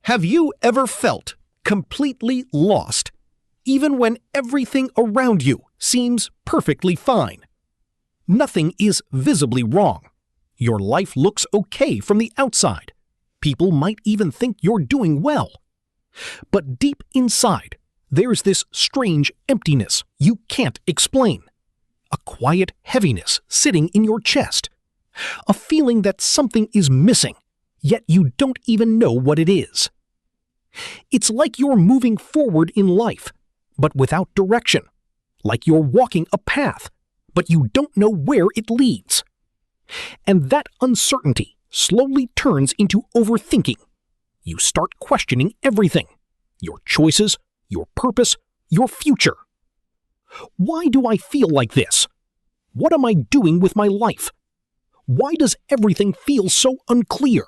Have you ever felt completely lost, even when everything around you seems perfectly fine? Nothing is visibly wrong. Your life looks okay from the outside. People might even think you're doing well. But deep inside, there's this strange emptiness you can't explain. A quiet heaviness sitting in your chest. A feeling that something is missing, yet you don't even know what it is. It's like you're moving forward in life, but without direction. Like you're walking a path, but you don't know where it leads. And that uncertainty slowly turns into overthinking. You start questioning everything. Your choices, your purpose, your future. Why do I feel like this? What am I doing with my life? Why does everything feel so unclear?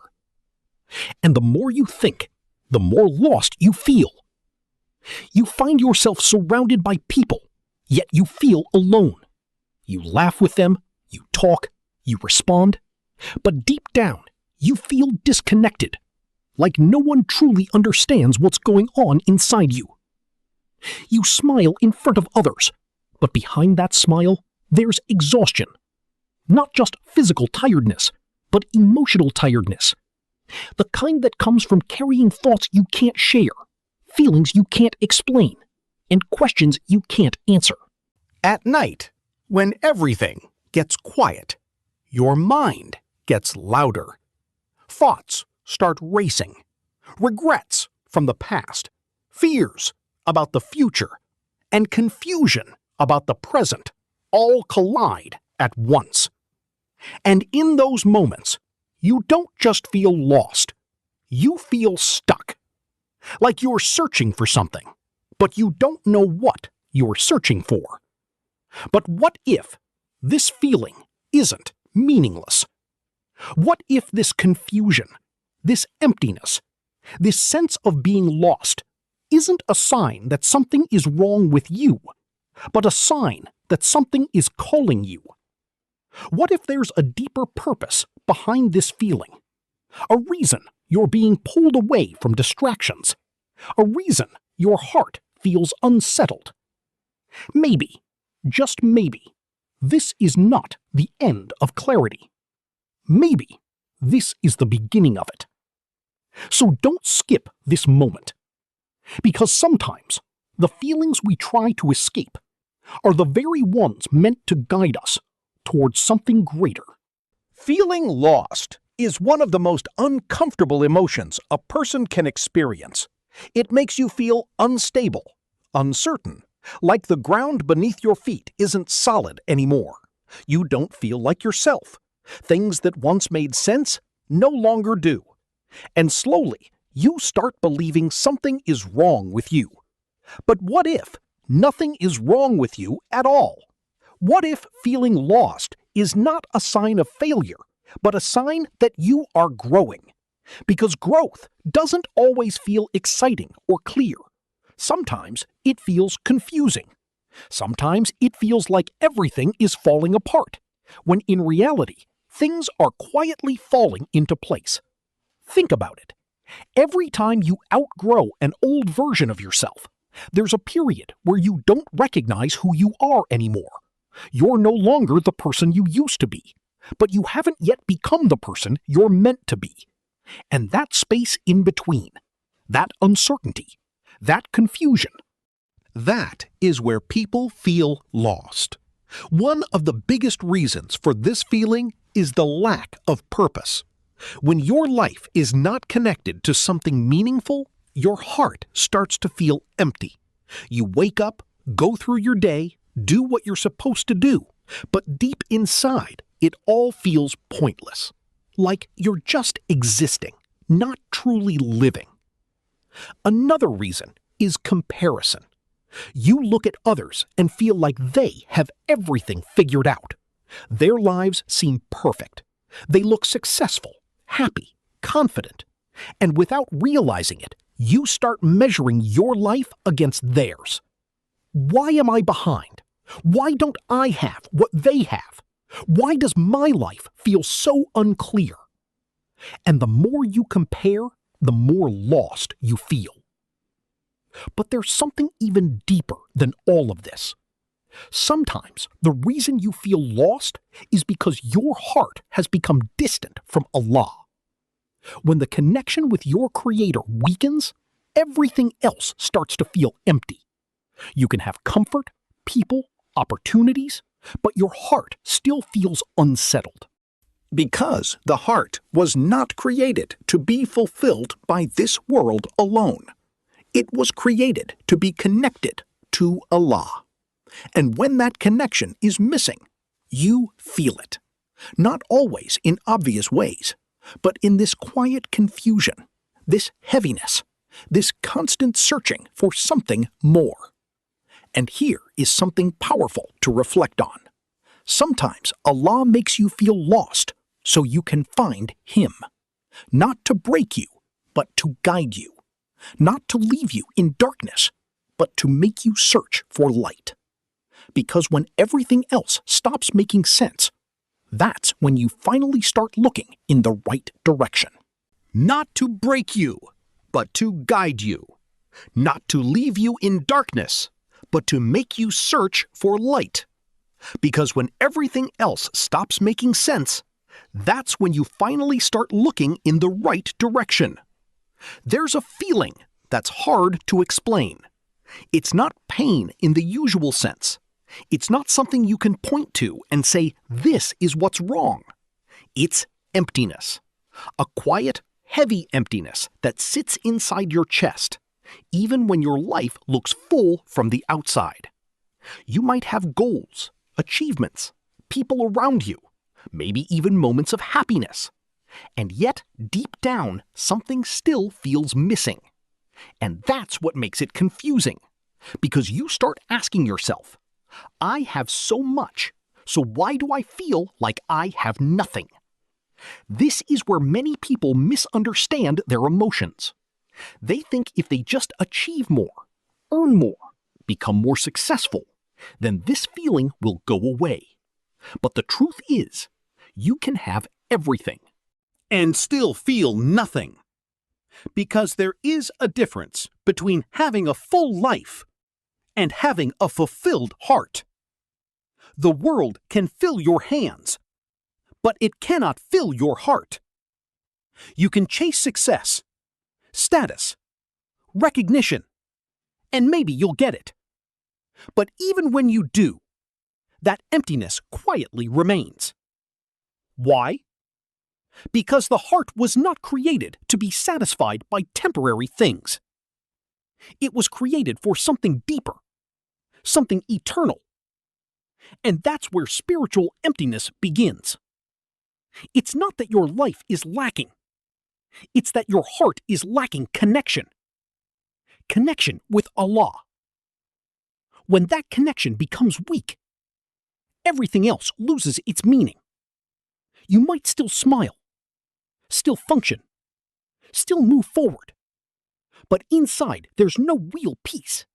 And the more you think, the more lost you feel. You find yourself surrounded by people, yet you feel alone. You laugh with them, you talk, you respond, but deep down, you feel disconnected, like no one truly understands what's going on inside you. You smile in front of others, but behind that smile, there's exhaustion. Not just physical tiredness, but emotional tiredness. The kind that comes from carrying thoughts you can't share, feelings you can't explain, and questions you can't answer. At night, when everything gets quiet, your mind gets louder. Thoughts start racing. Regrets from the past, fears about the future, and confusion about the present all collide at once. And in those moments, you don't just feel lost, you feel stuck. Like you're searching for something, but you don't know what you're searching for. But what if this feeling isn't meaningless? What if this confusion, this emptiness, this sense of being lost isn't a sign that something is wrong with you, but a sign that something is calling you? What if there's a deeper purpose behind this feeling? A reason you're being pulled away from distractions. A reason your heart feels unsettled. Maybe, just maybe, this is not the end of clarity. Maybe this is the beginning of it. So don't skip this moment. Because sometimes the feelings we try to escape are the very ones meant to guide us towards something greater. Feeling lost is one of the most uncomfortable emotions a person can experience. It makes you feel unstable, uncertain, like the ground beneath your feet isn't solid anymore. You don't feel like yourself. Things that once made sense no longer do. And slowly, you start believing something is wrong with you. But what if nothing is wrong with you at all? What if feeling lost is not a sign of failure, but a sign that you are growing? Because growth doesn't always feel exciting or clear. Sometimes it feels confusing. Sometimes it feels like everything is falling apart, when in reality, things are quietly falling into place. Think about it. Every time you outgrow an old version of yourself, there's a period where you don't recognize who you are anymore. You're no longer the person you used to be, but you haven't yet become the person you're meant to be. And that space in between, that uncertainty, that confusion, that is where people feel lost. One of the biggest reasons for this feeling is the lack of purpose. When your life is not connected to something meaningful, your heart starts to feel empty. You wake up, go through your day, do what you're supposed to do, but deep inside, it all feels pointless. Like you're just existing, not truly living. Another reason is comparison. You look at others and feel like they have everything figured out. Their lives seem perfect. They look successful, happy, confident. And without realizing it, you start measuring your life against theirs. Why am I behind? Why don't I have what they have? Why does my life feel so unclear? And the more you compare, the more lost you feel. But there's something even deeper than all of this. Sometimes the reason you feel lost is because your heart has become distant from Allah. When the connection with your Creator weakens, everything else starts to feel empty. You can have comfort, people, opportunities, but your heart still feels unsettled. Because the heart was not created to be fulfilled by this world alone. It was created to be connected to Allah. And when that connection is missing, you feel it. Not always in obvious ways, but in this quiet confusion, this heaviness, this constant searching for something more. And here is something powerful to reflect on. Sometimes Allah makes you feel lost so you can find Him. Not to break you, but to guide you. Not to leave you in darkness, but to make you search for light. Because when everything else stops making sense, that's when you finally start looking in the right direction. Not to break you, but to guide you. Not to leave you in darkness, but to make you search for light. Because when everything else stops making sense, that's when you finally start looking in the right direction. There's a feeling that's hard to explain. It's not pain in the usual sense. It's not something you can point to and say, this is what's wrong. It's emptiness. A quiet, heavy emptiness that sits inside your chest, even when your life looks full from the outside. You might have goals, achievements, people around you, maybe even moments of happiness. And yet, deep down, something still feels missing. And that's what makes it confusing. Because you start asking yourself, I have so much, so why do I feel like I have nothing? This is where many people misunderstand their emotions. They think if they just achieve more, earn more, become more successful, then this feeling will go away. But the truth is, you can have everything and still feel nothing. Because there is a difference between having a full life and having a fulfilled heart. The world can fill your hands, but it cannot fill your heart. You can chase success, status, recognition, and maybe you'll get it. But even when you do, that emptiness quietly remains. Why? Because the heart was not created to be satisfied by temporary things. It was created for something deeper, something eternal. And that's where spiritual emptiness begins. It's not that your life is lacking. It's that your heart is lacking connection. Connection with Allah. When that connection becomes weak, everything else loses its meaning. You might still smile, still function, still move forward. But inside, there's no real peace.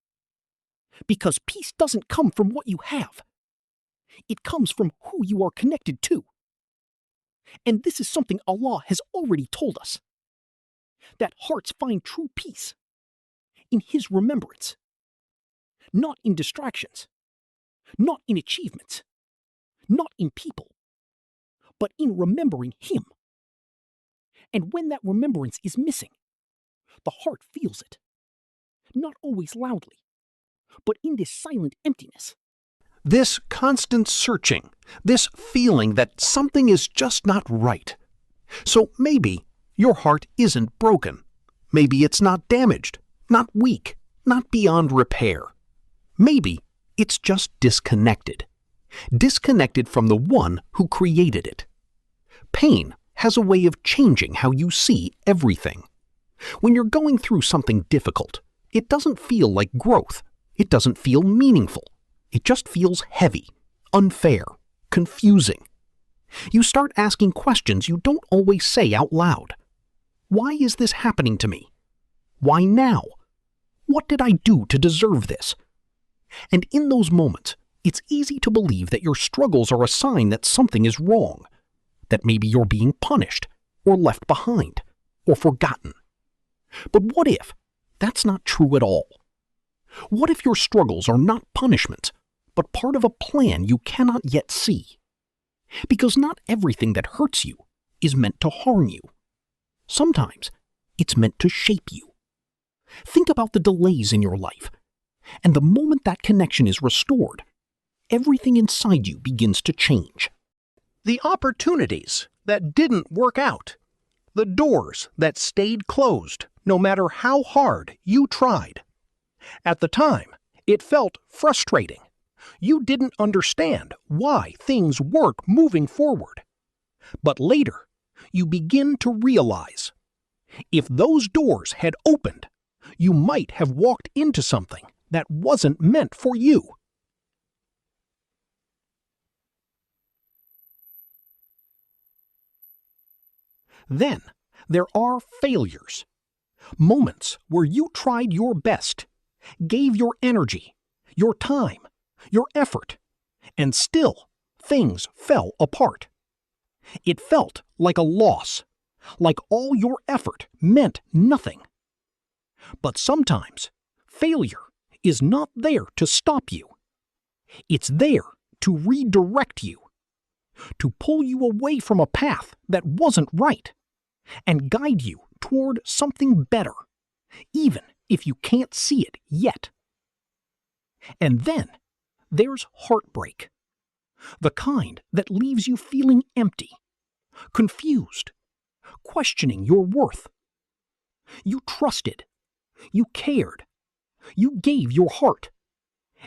Because peace doesn't come from what you have. It comes from who you are connected to. And this is something Allah has already told us. That hearts find true peace in His remembrance. Not in distractions. Not in achievements. Not in people. But in remembering Him. And when that remembrance is missing, the heart feels it. Not always loudly, but in this silent emptiness. This constant searching, this feeling that something is just not right. So maybe your heart isn't broken. Maybe it's not damaged, not weak, not beyond repair. Maybe it's just disconnected. Disconnected from the one who created it. Pain has a way of changing how you see everything. When you're going through something difficult, it doesn't feel like growth. It doesn't feel meaningful. It just feels heavy, unfair, confusing. You start asking questions you don't always say out loud. Why is this happening to me? Why now? What did I do to deserve this? And in those moments, it's easy to believe that your struggles are a sign that something is wrong, that maybe you're being punished, or left behind, or forgotten. But what if that's not true at all? What if your struggles are not punishment, but part of a plan you cannot yet see? Because not everything that hurts you is meant to harm you. Sometimes it's meant to shape you. Think about the delays in your life, and the moment that connection is restored, everything inside you begins to change. The opportunities that didn't work out. The doors that stayed closed no matter how hard you tried. At the time, it felt frustrating. You didn't understand why things weren't moving forward. But later, you begin to realize, if those doors had opened, you might have walked into something that wasn't meant for you. Then, there are failures. Moments where you tried your best, gave your energy, your time, your effort, and still things fell apart. It felt like a loss, like all your effort meant nothing. But sometimes, failure is not there to stop you. It's there to redirect you, to pull you away from a path that wasn't right, and guide you toward something better, even if you can't see it yet. And then there's heartbreak, the kind that leaves you feeling empty, confused, questioning your worth. You trusted, you cared, you gave your heart,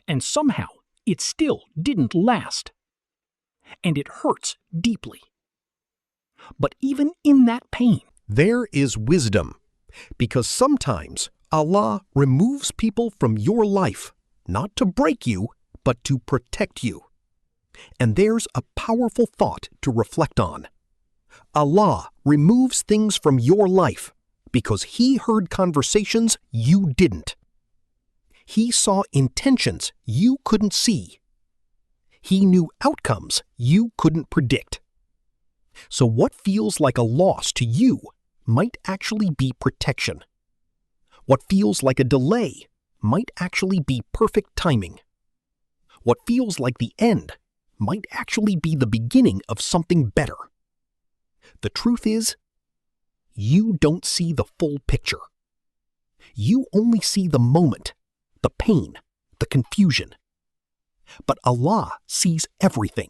and somehow it still didn't last. And it hurts deeply. But even in that pain, there is wisdom, because sometimes Allah removes people from your life, not to break you, but to protect you. And there's a powerful thought to reflect on. Allah removes things from your life because He heard conversations you didn't. He saw intentions you couldn't see. He knew outcomes you couldn't predict. So what feels like a loss to you might actually be protection. What feels like a delay might actually be perfect timing. What feels like the end might actually be the beginning of something better. The truth is, you don't see the full picture. You only see the moment, the pain, the confusion. But Allah sees everything,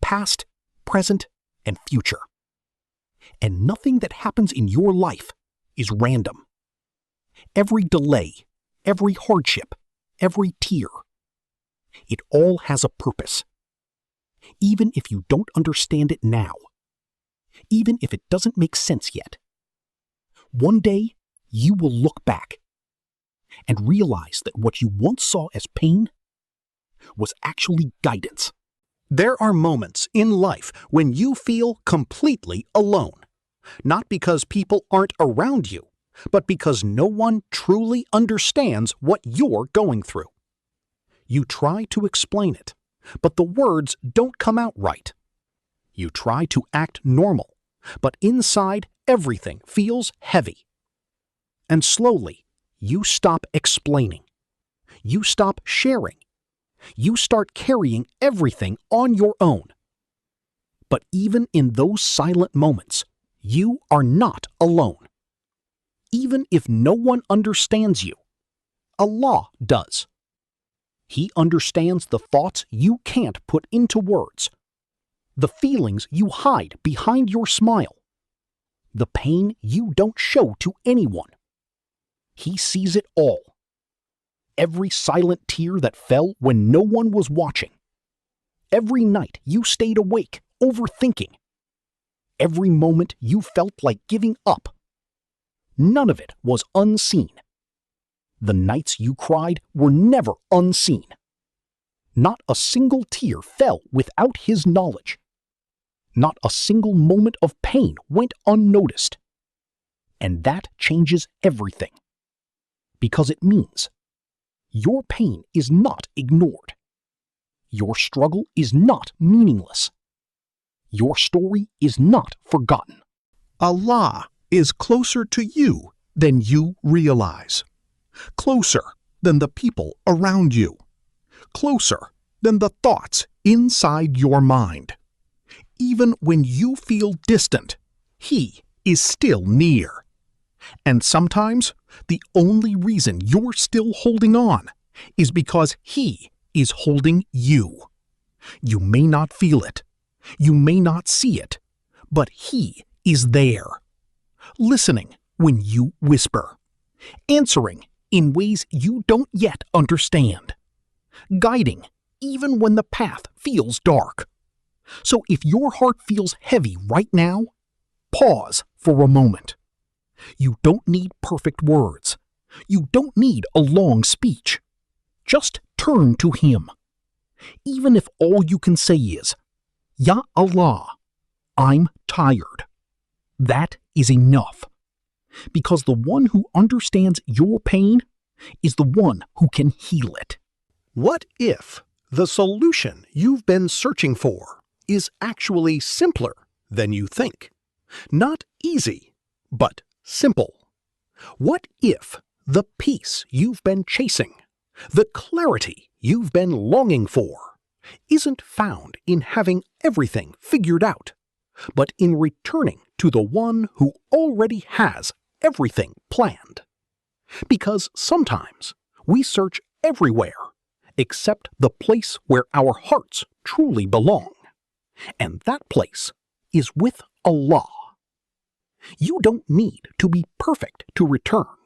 past, present, and future. And nothing that happens in your life is random. Every delay, every hardship, every tear, it all has a purpose. Even if you don't understand it now, even if it doesn't make sense yet, one day you will look back and realize that what you once saw as pain was actually guidance. There are moments in life when you feel completely alone, not because people aren't around you, but because no one truly understands what you're going through. You try to explain it, but the words don't come out right. You try to act normal, but inside everything feels heavy. And slowly, you stop explaining. You stop sharing. You start carrying everything on your own. But even in those silent moments, you are not alone. Even if no one understands you, Allah does. He understands the thoughts you can't put into words, the feelings you hide behind your smile, the pain you don't show to anyone. He sees it all. Every silent tear that fell when no one was watching. Every night you stayed awake, overthinking. Every moment you felt like giving up. None of it was unseen. The nights you cried were never unseen. Not a single tear fell without His knowledge. Not a single moment of pain went unnoticed. And that changes everything. Because it means your pain is not ignored. Your struggle is not meaningless. Your story is not forgotten. Allah is closer to you than you realize, closer than the people around you, closer than the thoughts inside your mind. Even when you feel distant, He is still near. And sometimes the only reason you're still holding on is because He is holding you. You may not feel it, you may not see it, but He is there, listening when you whisper, answering in ways you don't yet understand, guiding even when the path feels dark. So if your heart feels heavy right now, pause for a moment. You don't need perfect words. You don't need a long speech. Just turn to Him. Even if all you can say is, "Ya Allah, I'm tired." That is enough. Because the one who understands your pain is the one who can heal it. What if the solution you've been searching for is actually simpler than you think? Not easy, but simple. What if the peace you've been chasing, the clarity you've been longing for, isn't found in having everything figured out, but in returning to the one who already has everything planned? Because sometimes we search everywhere except the place where our hearts truly belong, and that place is with Allah. You don't need to be perfect to return.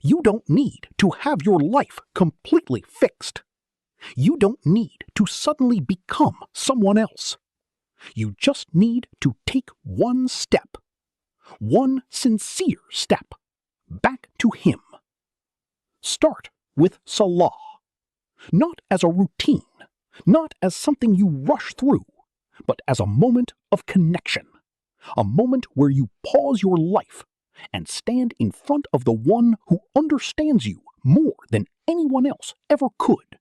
You don't need to have your life completely fixed. You don't need to suddenly become someone else. You just need to take one step, one sincere step, back to Him. Start with Salah, not as a routine, not as something you rush through, but as a moment of connection, a moment where you pause your life and stand in front of the one who understands you more than anyone else ever could.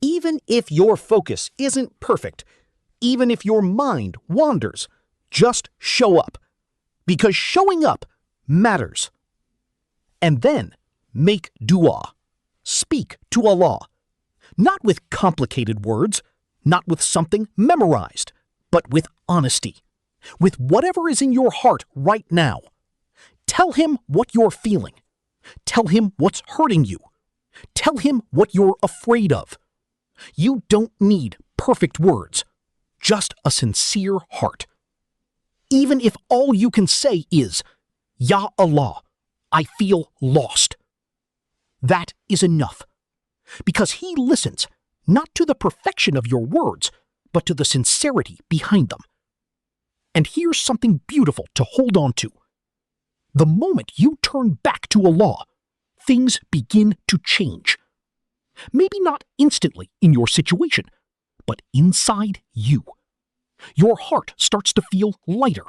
Even if your focus isn't perfect, even if your mind wanders, just show up. Because showing up matters. And then make dua. Speak to Allah. Not with complicated words, not with something memorized, but with honesty. With whatever is in your heart right now. Tell Him what you're feeling. Tell Him what's hurting you. Tell Him what you're afraid of. You don't need perfect words, just a sincere heart. Even if all you can say is, "Ya Allah, I feel lost." That is enough, because He listens not to the perfection of your words, but to the sincerity behind them. And here's something beautiful to hold on to. The moment you turn back to Allah, things begin to change. Maybe not instantly in your situation, but inside you. Your heart starts to feel lighter.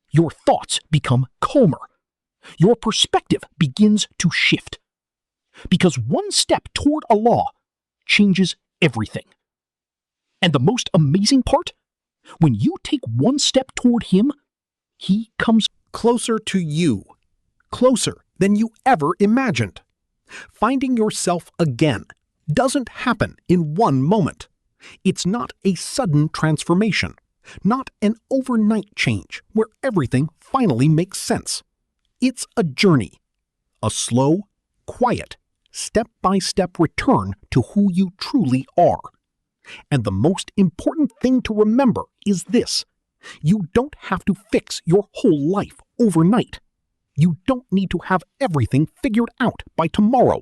Your thoughts become calmer. Your perspective begins to shift. Because one step toward Allah changes everything. And the most amazing part? When you take one step toward Him, He comes Closer to you, closer than you ever imagined. Finding yourself again doesn't happen in one moment. It's not a sudden transformation, not an overnight change where everything finally makes sense. It's a journey, a slow, quiet, step-by-step return to who you truly are. And the most important thing to remember is this: you don't have to fix your whole life overnight. You don't need to have everything figured out by tomorrow.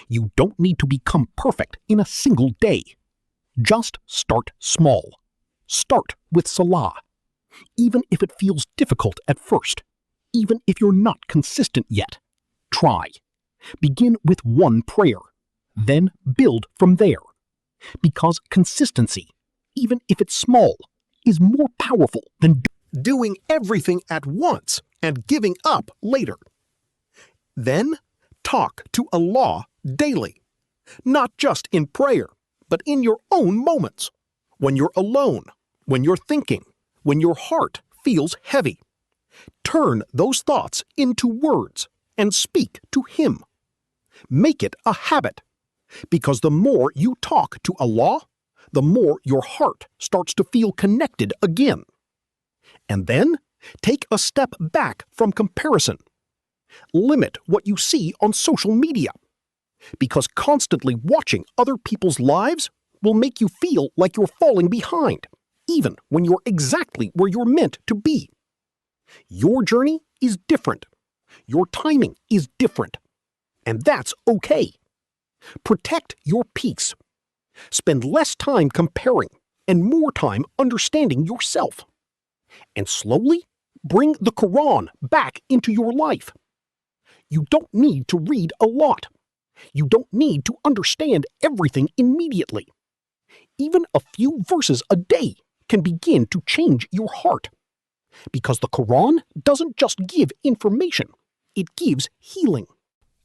You don't need to become perfect in a single day. Just start small. Start with Salah. Even if it feels difficult at first, even if you're not consistent yet, try. Begin with one prayer, then build from there. Because consistency, even if it's small, is more powerful than doing everything at once and giving up later. Then, talk to Allah daily. Not just in prayer, but in your own moments. When you're alone, when you're thinking, when your heart feels heavy. Turn those thoughts into words and speak to Him. Make it a habit, because the more you talk to Allah, the more your heart starts to feel connected again. And then take a step back from comparison. Limit what you see on social media, because constantly watching other people's lives will make you feel like you're falling behind, even when you're exactly where you're meant to be. Your journey is different. Your timing is different. And that's okay. Protect your peace. Spend less time comparing and more time understanding yourself. And slowly bring the Quran back into your life. You don't need to read a lot. You don't need to understand everything immediately. Even a few verses a day can begin to change your heart. Because the Quran doesn't just give information, it gives healing.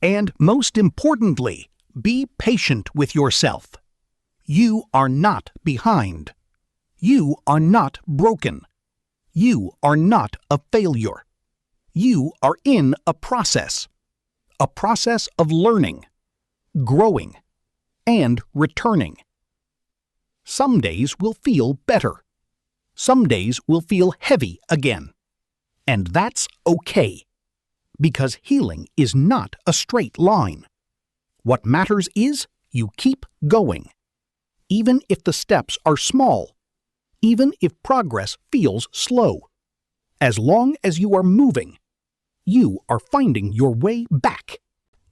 And most importantly, be patient with yourself. You are not behind. You are not broken. You are not a failure. You are in a process of learning, growing, and returning. Some days will feel better. Some days will feel heavy again. And that's okay, because healing is not a straight line. What matters is you keep going, even if the steps are small, even if progress feels slow. As long as you are moving, you are finding your way back.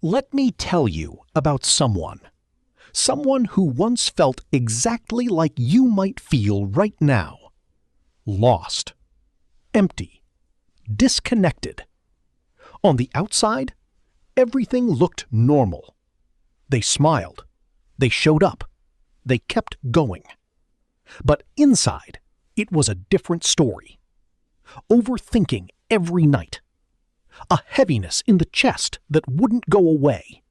Let me tell you about someone who once felt exactly like you might feel right now. Lost, empty, disconnected. On the outside, everything looked normal. They smiled, they showed up, they kept going. But inside, it was a different story. Overthinking every night. A heaviness in the chest that wouldn't go away.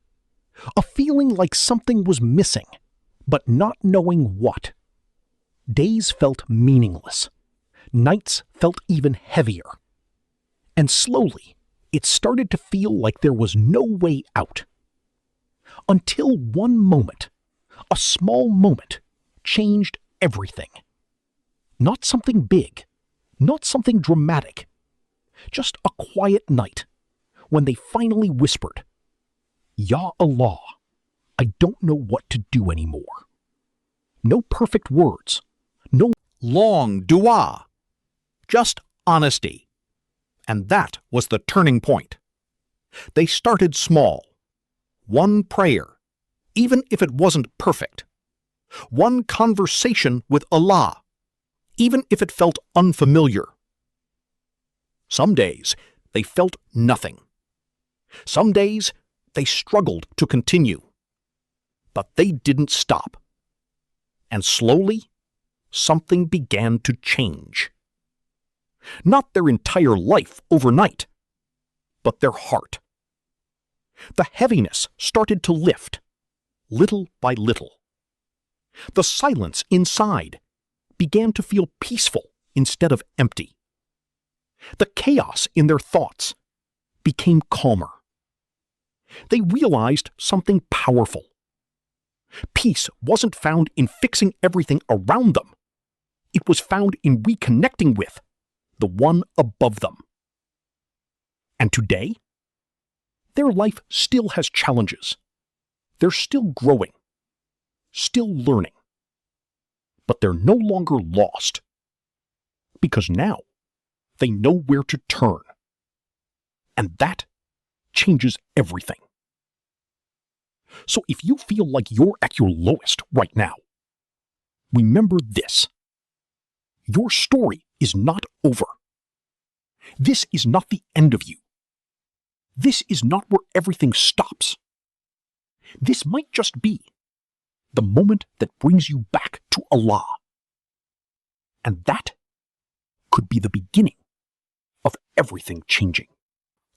A feeling like something was missing, but not knowing what. Days felt meaningless. Nights felt even heavier. And slowly, it started to feel like there was no way out. Until one moment, a small moment, changed everything. Not something big, not something dramatic. Just a quiet night, when they finally whispered, "Ya Allah, I don't know what to do anymore." No perfect words, no long dua, just honesty. And that was the turning point. They started small. One prayer, even if it wasn't perfect. One conversation with Allah, even if it felt unfamiliar. Some days, they felt nothing. Some days, they struggled to continue. But they didn't stop. And slowly, something began to change. Not their entire life overnight, but their heart. The heaviness started to lift, little by little. The silence inside began to feel peaceful instead of empty. The chaos in their thoughts became calmer. They realized something powerful. Peace wasn't found in fixing everything around them. It was found in reconnecting with the one above them. And today, their life still has challenges. They're still growing, still learning. But they're no longer lost, because now they know where to turn. And that changes everything. So if you feel like you're at your lowest right now, remember this. Your story is not over. This is not the end of you. This is not where everything stops. This might just be the moment that brings you back to Allah. And that could be the beginning of everything changing.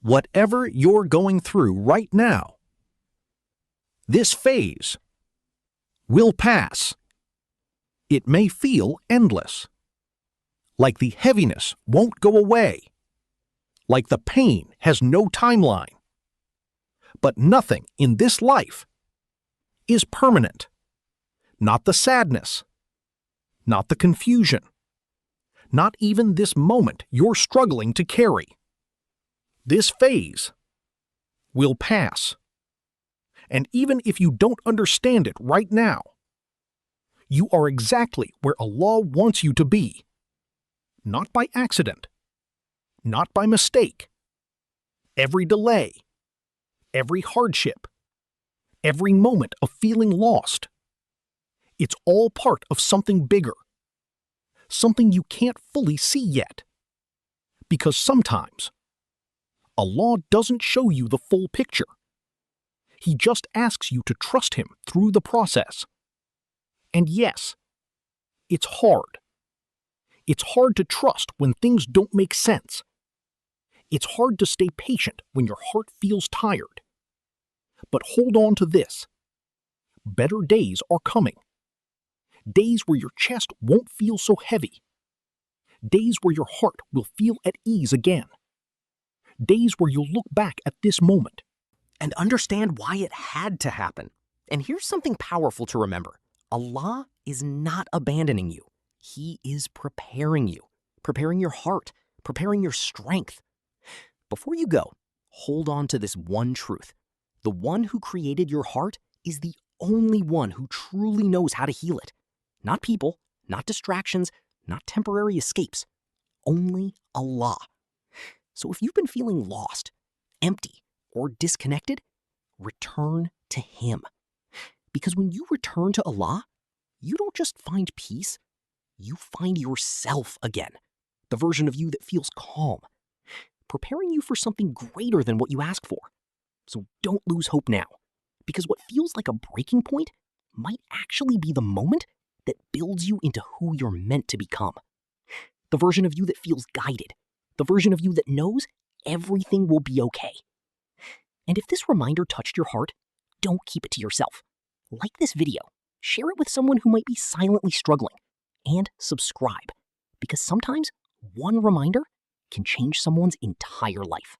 Whatever you're going through right now, this phase will pass. It may feel endless, like the heaviness won't go away, like the pain has no timeline. But nothing in this life is permanent. Not the sadness, not the confusion, not even this moment you're struggling to carry. This phase will pass. And even if you don't understand it right now, you are exactly where Allah wants you to be. Not by accident, not by mistake. Every delay, every hardship, every moment of feeling lost, it's all part of something bigger, something you can't fully see yet. Because sometimes, Allah doesn't show you the full picture. He just asks you to trust Him through the process. And yes, it's hard. It's hard to trust when things don't make sense. It's hard to stay patient when your heart feels tired. But hold on to this. Better days are coming. Days where your chest won't feel so heavy. Days where your heart will feel at ease again. Days where you'll look back at this moment and understand why it had to happen. And here's something powerful to remember. Allah is not abandoning you. He is preparing you, preparing your heart, preparing your strength. Before you go, hold on to this one truth. The one who created your heart is the only one who truly knows how to heal it. Not people, not distractions, not temporary escapes. Only Allah. So if you've been feeling lost, empty, or disconnected, return to Him. Because when you return to Allah, you don't just find peace, you find yourself again. The version of you that feels calm, preparing you for something greater than what you ask for. So don't lose hope now, because what feels like a breaking point might actually be the moment that builds you into who you're meant to become. The version of you that feels guided, the version of you that knows everything will be okay. And if this reminder touched your heart, don't keep it to yourself. Like this video, share it with someone who might be silently struggling, and subscribe, because sometimes one reminder can change someone's entire life.